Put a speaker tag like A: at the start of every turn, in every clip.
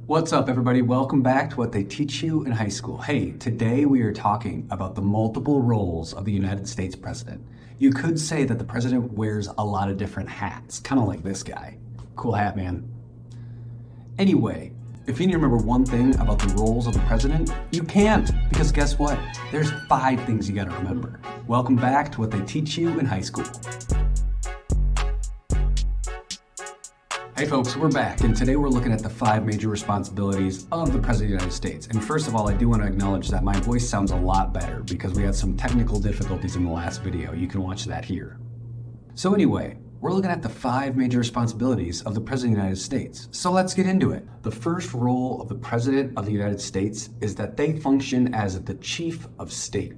A: What's up, everybody? Welcome back to What They Teach You in High School. Hey, today we are talking about the multiple roles of the United States president. You could say that the president wears a lot of different hats, kind of like this guy. Cool hat, man. Anyway, if you need to remember one thing about the roles of the president, you can't, because guess what? There's 5 things you gotta remember. Welcome back to What They Teach You in High School. Hey folks, we're back, and today we're looking at the 5 major responsibilities of the President of the United States. And first of all, I do want to acknowledge that my voice sounds a lot better because we had some technical difficulties in the last video. You can watch that here. So anyway, we're looking at the 5 major responsibilities of the President of the United States. So let's get into it. The first role of the President of the United States is that they function as the Chief of State.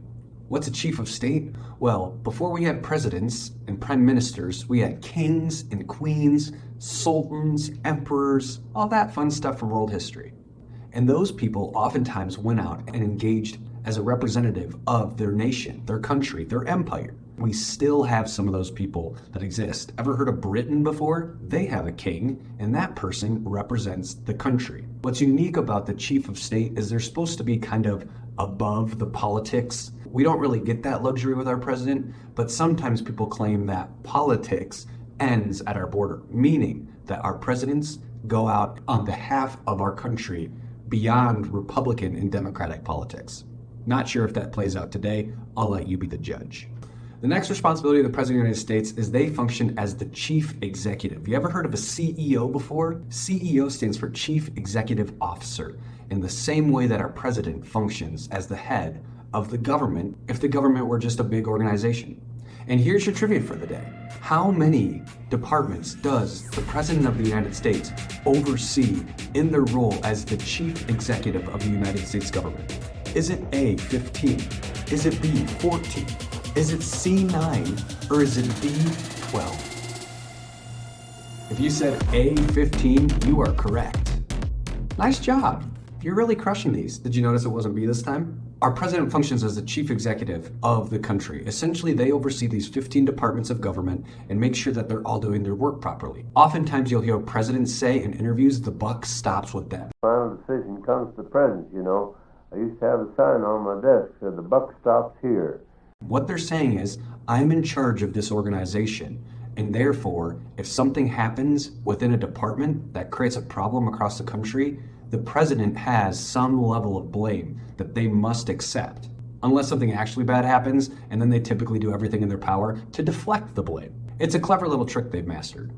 A: What's a chief of state? Well, before we had presidents and prime ministers, we had kings and queens, sultans, emperors, all that fun stuff from world history. And those people oftentimes went out and engaged as a representative of their nation, their country, their empire. We still have some of those people that exist. Ever heard of Britain before? They have a king, and that person represents the country. What's unique about the chief of state is they're supposed to be kind of above the politics. We don't really get that luxury with our president, but sometimes people claim that politics ends at our border, meaning that our presidents go out on behalf of our country beyond Republican and Democratic politics. Not sure if that plays out today. I'll let you be the judge. The next responsibility of the President of the United States is they function as the chief executive. You ever heard of a CEO before? CEO stands for Chief Executive Officer, in the same way that our president functions as the head of the government if the government were just a big organization. And here's your trivia for the day. How many departments does the President of the United States oversee in their role as the chief executive of the United States government? Is it A, 15? Is it B, 14? Is it C, 9? Or is it D, 12? If you said A, 15, you are correct. Nice job. You're really crushing these. Did you notice it wasn't B this time? Our president functions as the chief executive of the country. Essentially, they oversee these 15 departments of government and make sure that they're all doing their work properly. Oftentimes, you'll hear presidents say in interviews, the buck stops with them.
B: Final decision comes to the president, you know. I used to have a sign on my desk that said, the buck stops here.
A: What they're saying is, I'm in charge of this organization, and therefore, if something happens within a department that creates a problem across the country, the president has some level of blame that they must accept, unless something actually bad happens, and then they typically do everything in their power to deflect the blame. It's a clever little trick they've mastered.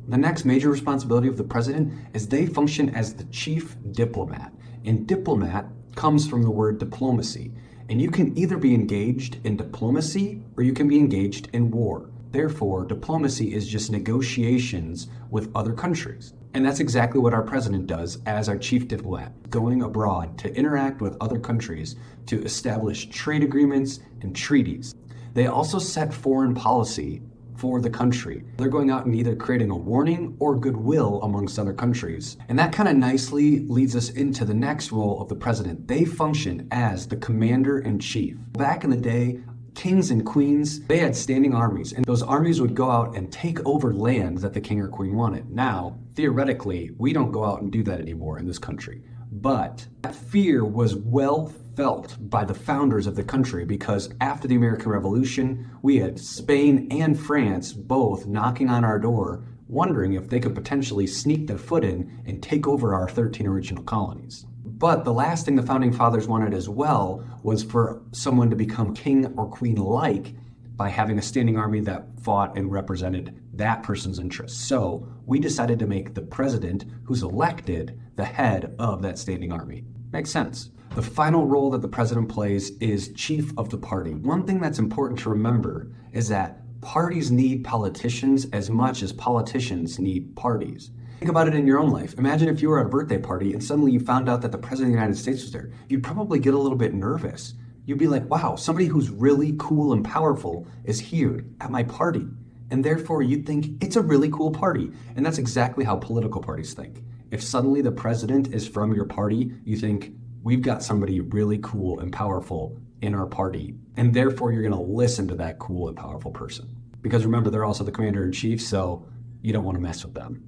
A: The next major responsibility of the president is they function as the chief diplomat. And diplomat comes from the word diplomacy. And you can either be engaged in diplomacy or you can be engaged in war. Therefore, diplomacy is just negotiations with other countries. And that's exactly what our president does as our chief diplomat, going abroad to interact with other countries to establish trade agreements and treaties. They also set foreign policy for the country. They're going out and either creating a warning or goodwill amongst other countries. And that kind of nicely leads us into the next role of the president. They function as the commander-in-chief. Back in the day, kings and queens, they had standing armies, and those armies would go out and take over land that the king or queen wanted. Now, theoretically, we don't go out and do that anymore in this country. But that fear was well felt by the founders of the country because after the American Revolution, we had Spain and France both knocking on our door, wondering if they could potentially sneak their foot in and take over our 13 original colonies. But the last thing the founding fathers wanted as well was for someone to become king or queen-like by having a standing army that fought and represented that person's interests. So we decided to make the president who's elected the head of that standing army. Makes sense. The final role that the president plays is chief of the party. One thing that's important to remember is that parties need politicians as much as politicians need parties. Think about it in your own life. Imagine if you were at a birthday party and suddenly you found out that the President of the United States was there. You'd probably get a little bit nervous. You'd be like, wow, somebody who's really cool and powerful is here at my party. And therefore you'd think it's a really cool party. And that's exactly how political parties think. If suddenly the president is from your party, you think, we've got somebody really cool and powerful in our party. And therefore you're gonna listen to that cool and powerful person. Because remember, they're also the commander-in-chief, so you don't wanna mess with them.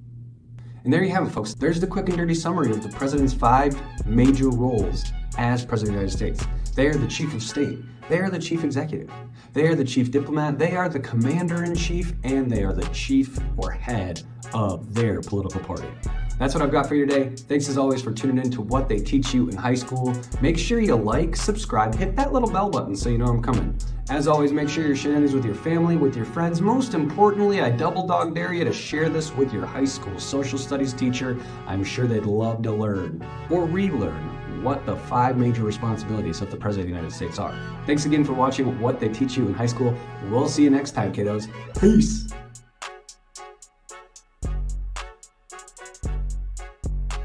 A: And there you have it, folks. There's the quick and dirty summary of the president's 5 major roles as president of the United States. They are the chief of state. They are the chief executive. They are the chief diplomat. They are the commander-in-chief, and they are the chief or head of their political party. That's what I've got for you today. Thanks as always for tuning in to what they teach you in high school. Make sure you like, subscribe, hit that little bell button so you know I'm coming. As always, make sure you're sharing these with your family, with your friends. Most importantly, I double dog dare you to share this with your high school social studies teacher. I'm sure they'd love to learn or relearn what the 5 major responsibilities of the President of the United States are. Thanks again for watching What They Teach You in High School. We'll see you next time, kiddos. Peace.